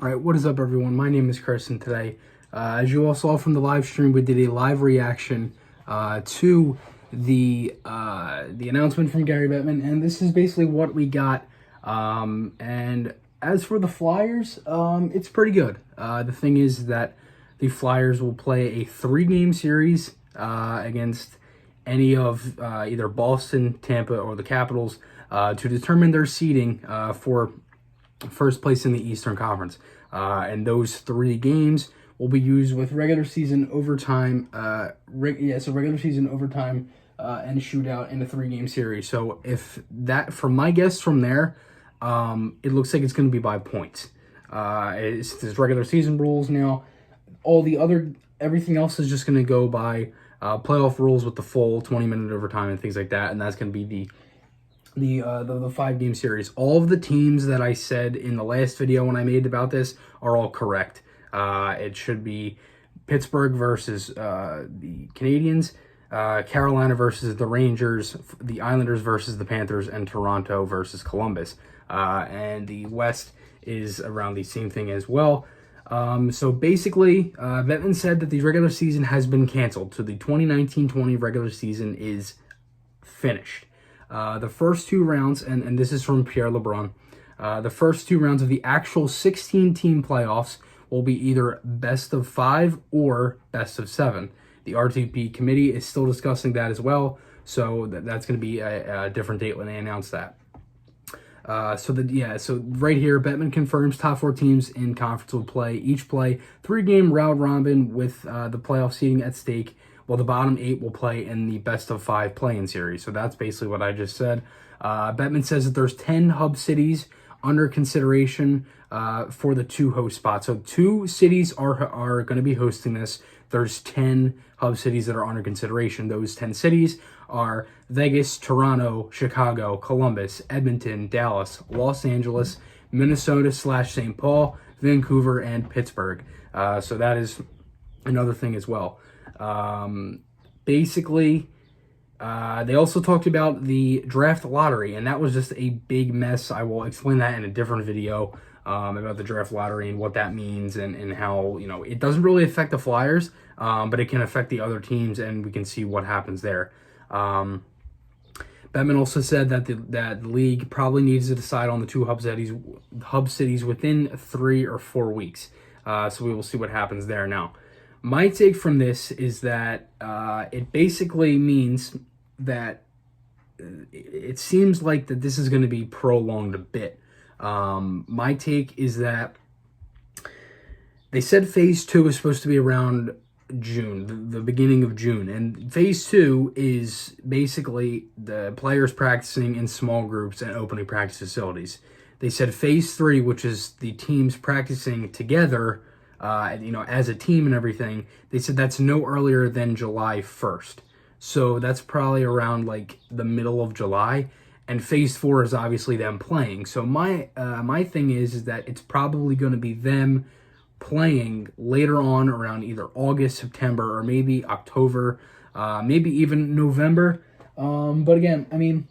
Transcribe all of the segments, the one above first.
All right, what is up, everyone? My name is Chris, and today, as you all saw from the live stream, we did a live reaction to the announcement from Gary Bettman, and this is basically what we got. And as for the Flyers, it's pretty good. The thing is that the Flyers will play a 3-game series against any of either Boston, Tampa, or the Capitals to determine their seeding for first place in the Eastern Conference. And those 3 games will be used with regular season overtime, regular season overtime and shootout in a 3-game series. So if that, from my guess from there, it looks like it's going to be by points. It's regular season rules now. Everything else is just going to go by playoff rules with the full 20-minute overtime and things like that, and that's going to be the 5-game series. All of the teams that I said in the last video when I made about this are all correct. It should be Pittsburgh versus the Canadiens, Carolina versus the Rangers, the Islanders versus the Panthers, and Toronto versus Columbus. And the West is around the same thing as well. So basically, Bettman said that the regular season has been canceled. So the 2019-20 regular season is finished. The first 2 rounds, and this is from Pierre LeBrun, the first 2 rounds of the actual 16-team playoffs will be either best of 5 or best of 7. The RTP committee is still discussing that as well, so that's going to be a different date when they announce that. So right here, Bettman confirms top 4 teams in conference will each play 3-game round robin with the playoff seeding at stake, while the bottom 8 will play in the best of 5 play-in series. So that's basically what I just said. Bettman says that there's 10 hub cities under consideration for the 2 host spots. So 2 cities are going to be hosting this. There's 10 hub cities that are under consideration. Those 10 cities are Vegas, Toronto, Chicago, Columbus, Edmonton, Dallas, Los Angeles, Minnesota/St. Paul, Vancouver, and Pittsburgh. So that is another thing as well. Basically, they also talked about the draft lottery, and that was just a big mess. I will explain that in a different video about the draft lottery and what that means and how, it doesn't really affect the Flyers, but it can affect the other teams, and we can see what happens there. Bettman also said that the league probably needs to decide on the 2 hub cities within 3 or 4 weeks. So we will see what happens there. Now, my take from this is that it basically means that it seems like that this is going to be prolonged a bit. My take is that they said phase 2 is supposed to be around June, the beginning of June. And phase 2 is basically the players practicing in small groups and opening practice facilities. They said phase 3, which is the teams practicing together, as a team and everything, they said that's no earlier than July 1st. So that's probably around like the middle of July. And phase 4 is obviously them playing. So my thing is that it's probably going to be them playing later on around either August, September, or maybe October, maybe even November. But again, I mean,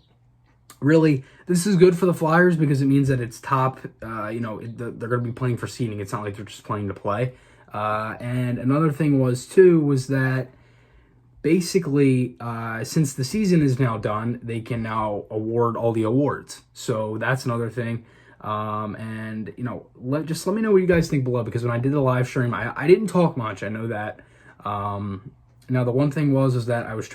really, this is good for the Flyers because it means that it's top, they're going to be playing for seeding. It's not like they're just playing to play. And another thing was that basically, since the season is now done, they can now award all the awards. So that's another thing. And, just let me know what you guys think below, because when I did the live stream, I didn't talk much. I know that. Now, the one thing was that I was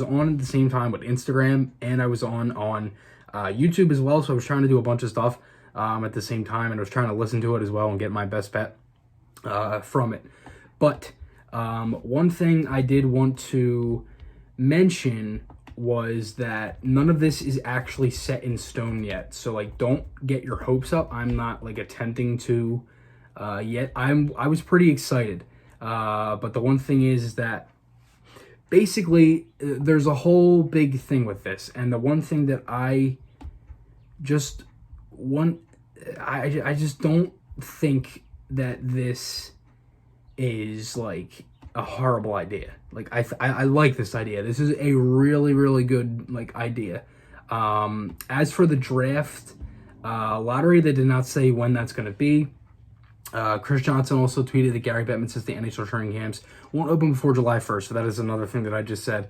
on at the same time with Instagram, and I was on YouTube as well. So I was trying to do a bunch of stuff at the same time, and I was trying to listen to it as well and get my best bet from it. But one thing I did want to mention was that none of this is actually set in stone yet. So, like, don't get your hopes up. I'm not, like, attempting to yet. I was pretty excited. But the one thing is that basically there's a whole big thing with this. And the one thing that I just don't think that this is, like, a horrible idea. Like, I like this idea. This is a really, really good, like, idea. As for the draft lottery, they did not say when that's going to be. Chris Johnson also tweeted that Gary Bettman says the NHL training camps won't open before July 1st. So that is another thing that I just said,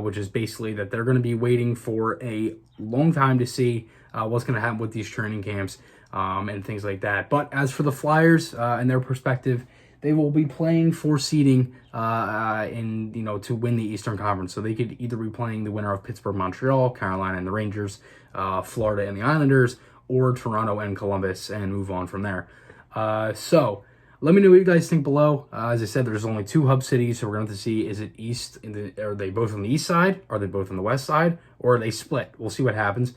which is basically that they're going to be waiting for a long time to see what's going to happen with these training camps and things like that. But as for the Flyers and their perspective, they will be playing for seeding to win the Eastern Conference. So they could either be playing the winner of Pittsburgh, Montreal, Carolina and the Rangers, Florida and the Islanders, or Toronto and Columbus, and move on from there. So let me know what you guys think below. As I said, there's only 2 hub cities, so we're going to have to see, is it east? Are they both on the east side? Are they both on the west side? Or are they split? We'll see what happens.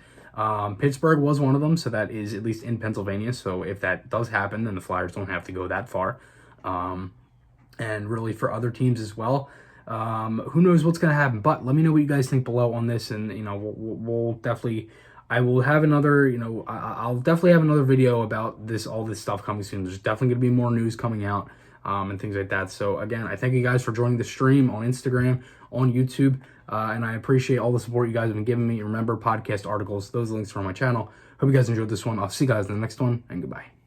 Pittsburgh was one of them, so that is at least in Pennsylvania. So if that does happen, then the Flyers don't have to go that far. And really for other teams as well. Who knows what's going to happen? But let me know what you guys think below on this, and we'll definitely. I will have another, I'll definitely have another video about all this stuff coming soon. There's definitely going to be more news coming out and things like that. So again, I thank you guys for joining the stream on Instagram, on YouTube, and I appreciate all the support you guys have been giving me. Remember, podcast articles, those links are on my channel. Hope you guys enjoyed this one. I'll see you guys in the next one, and goodbye.